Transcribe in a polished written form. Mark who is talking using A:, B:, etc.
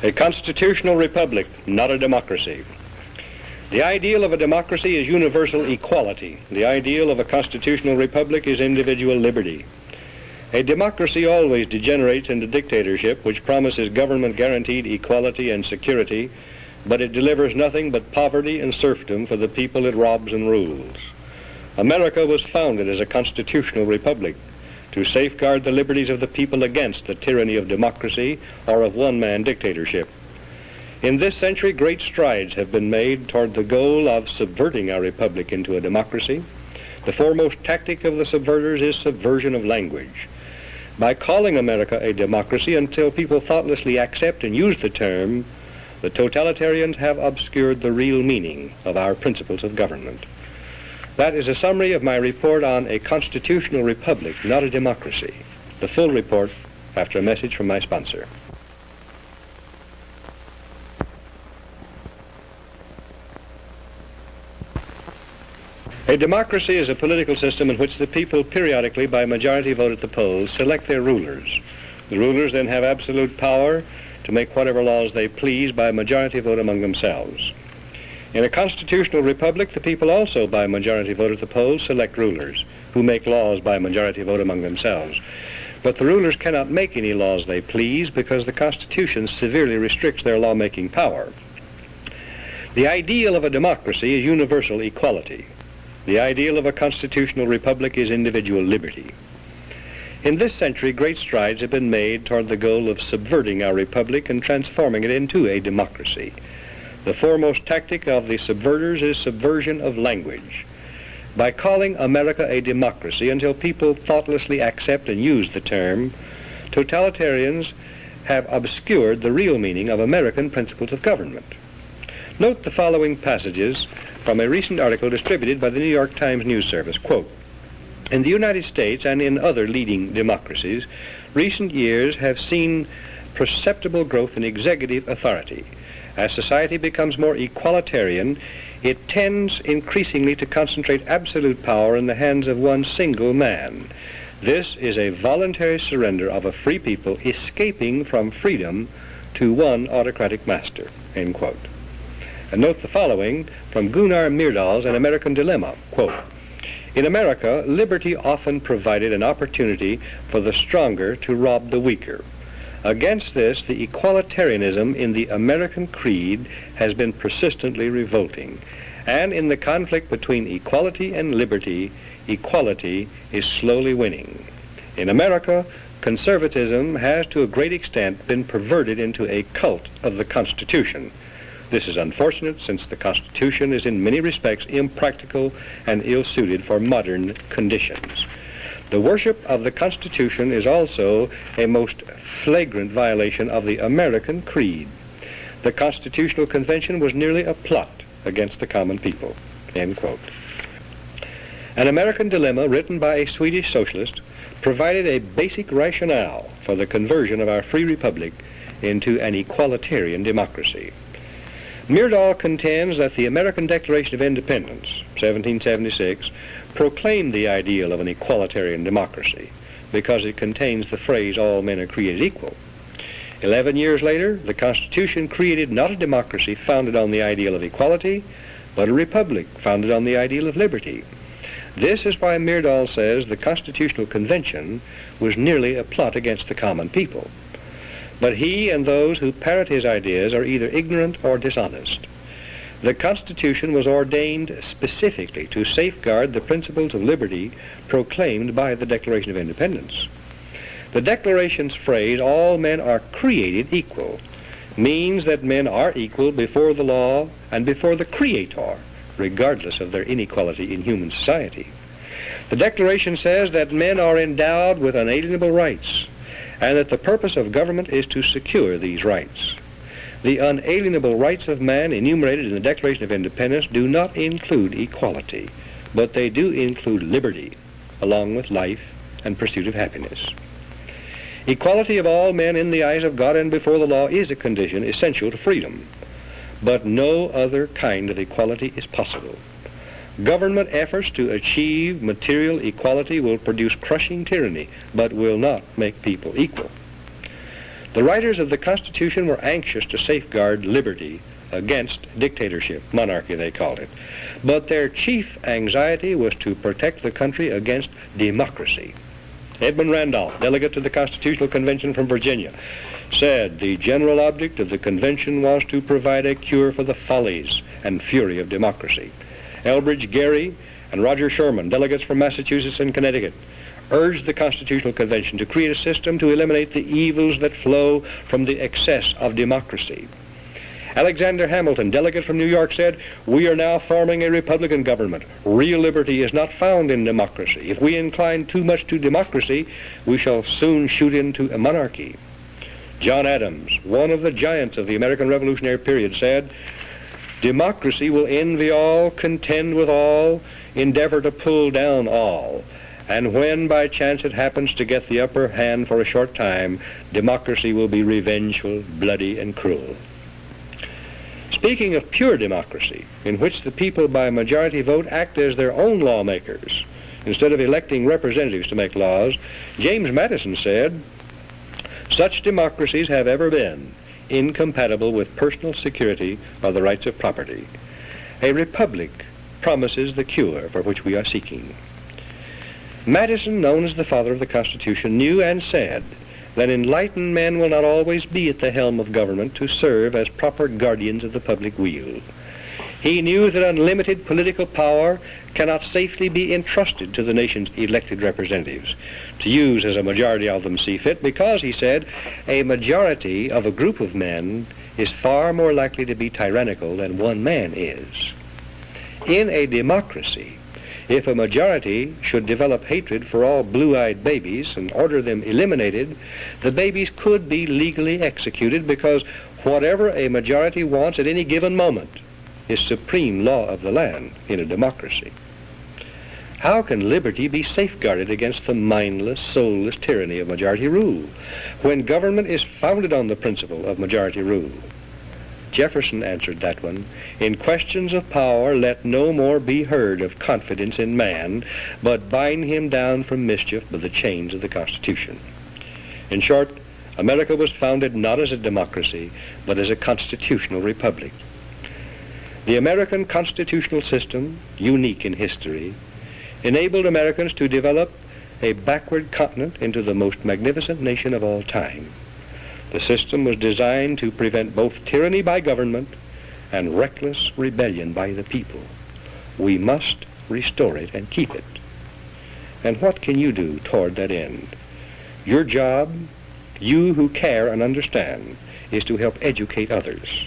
A: A constitutional republic, not a democracy. The ideal of a democracy is universal equality. The ideal of a constitutional republic is individual liberty. A democracy always degenerates into dictatorship, which promises government-guaranteed equality and security, but it delivers nothing but poverty and serfdom for the people it robs and rules. America was founded as a constitutional republic to safeguard the liberties of the people against the tyranny of democracy or of one-man dictatorship. In this century, great strides have been made toward the goal of subverting our republic into a democracy. The foremost tactic of the subverters is subversion of language. By calling America a democracy until people thoughtlessly accept and use the term, the totalitarians have obscured the real meaning of our principles of government. That is a summary of my report on a constitutional republic, not a democracy. The full report after a message from my sponsor. A democracy is a political system in which the people periodically, by majority vote at the polls, select their rulers. The rulers then have absolute power to make whatever laws they please by majority vote among themselves. In a constitutional republic, the people also, by majority vote at the polls, select rulers who make laws by majority vote among themselves. But the rulers cannot make any laws they please because the Constitution severely restricts their lawmaking power. The ideal of a democracy is universal equality. The ideal of a constitutional republic is individual liberty. In this century, great strides have been made toward the goal of subverting our republic and transforming it into a democracy. The foremost tactic of the subverters is subversion of language. By calling America a democracy until people thoughtlessly accept and use the term, totalitarians have obscured the real meaning of American principles of government. Note the following passages from a recent article distributed by the New York Times News Service. Quote, "In the United States and in other leading democracies, recent years have seen perceptible growth in executive authority. As society becomes more equalitarian, it tends increasingly to concentrate absolute power in the hands of one single man. This is a voluntary surrender of a free people escaping from freedom to one autocratic master." End quote. And note the following from Gunnar Myrdal's An American Dilemma. Quote, "In America, liberty often provided an opportunity for the stronger to rob the weaker. Against this, the equalitarianism in the American creed has been persistently revolting. And in the conflict between equality and liberty, equality is slowly winning. In America, conservatism has to a great extent been perverted into a cult of the Constitution. This is unfortunate, since the Constitution is in many respects impractical and ill-suited for modern conditions. The worship of the Constitution is also a most flagrant violation of the American creed. The Constitutional Convention was nearly a plot against the common people." End quote. An American Dilemma, written by a Swedish socialist, provided a basic rationale for the conversion of our free republic into an equalitarian democracy. Myrdal contends that the American Declaration of Independence, 1776, proclaimed the ideal of an equalitarian democracy because it contains the phrase, "all men are created equal." 11 years later, the Constitution created not a democracy founded on the ideal of equality, but a republic founded on the ideal of liberty. This is why Myrdal says the Constitutional Convention was nearly a plot against the common people. But he and those who parrot his ideas are either ignorant or dishonest. The Constitution was ordained specifically to safeguard the principles of liberty proclaimed by the Declaration of Independence. The Declaration's phrase, "all men are created equal," means that men are equal before the law and before the Creator, regardless of their inequality in human society. The Declaration says that men are endowed with unalienable rights, and that the purpose of government is to secure these rights. The unalienable rights of man enumerated in the Declaration of Independence do not include equality, but they do include liberty, along with life and pursuit of happiness. Equality of all men in the eyes of God and before the law is a condition essential to freedom, but no other kind of equality is possible. Government efforts to achieve material equality will produce crushing tyranny, but will not make people equal. The writers of the Constitution were anxious to safeguard liberty against dictatorship, monarchy they called it. But their chief anxiety was to protect the country against democracy. Edmund Randolph, delegate to the Constitutional Convention from Virginia, said the general object of the convention was to provide a cure for the follies and fury of democracy. Elbridge Gerry and Roger Sherman, delegates from Massachusetts and Connecticut, urged the Constitutional Convention to create a system to eliminate the evils that flow from the excess of democracy. Alexander Hamilton, delegate from New York, said, "We are now forming a Republican government. Real liberty is not found in democracy. If we incline too much to democracy, we shall soon shoot into a monarchy." John Adams, one of the giants of the American Revolutionary period, said, "Democracy will envy all, contend with all, endeavor to pull down all. And when by chance it happens to get the upper hand for a short time, democracy will be revengeful, bloody, and cruel." Speaking of pure democracy, in which the people by majority vote act as their own lawmakers, instead of electing representatives to make laws, James Madison said, "Such democracies have ever been incompatible with personal security or the rights of property. A republic promises the cure for which we are seeking." Madison, known as the father of the Constitution, knew and said that enlightened men will not always be at the helm of government to serve as proper guardians of the public weal. He knew that unlimited political power cannot safely be entrusted to the nation's elected representatives, to use as a majority of them see fit, because, he said, a majority of a group of men is far more likely to be tyrannical than one man is. In a democracy, if a majority should develop hatred for all blue-eyed babies and order them eliminated, the babies could be legally executed, because whatever a majority wants at any given moment is supreme law of the land in a democracy. How can liberty be safeguarded against the mindless, soulless tyranny of majority rule, when government is founded on the principle of majority rule? Jefferson answered that one, "In questions of power, let no more be heard of confidence in man, but bind him down from mischief by the chains of the Constitution." In short, America was founded not as a democracy, but as a constitutional republic. The American constitutional system, unique in history, enabled Americans to develop a backward continent into the most magnificent nation of all time. The system was designed to prevent both tyranny by government and reckless rebellion by the people. We must restore it and keep it. And what can you do toward that end? Your job, you who care and understand, is to help educate others.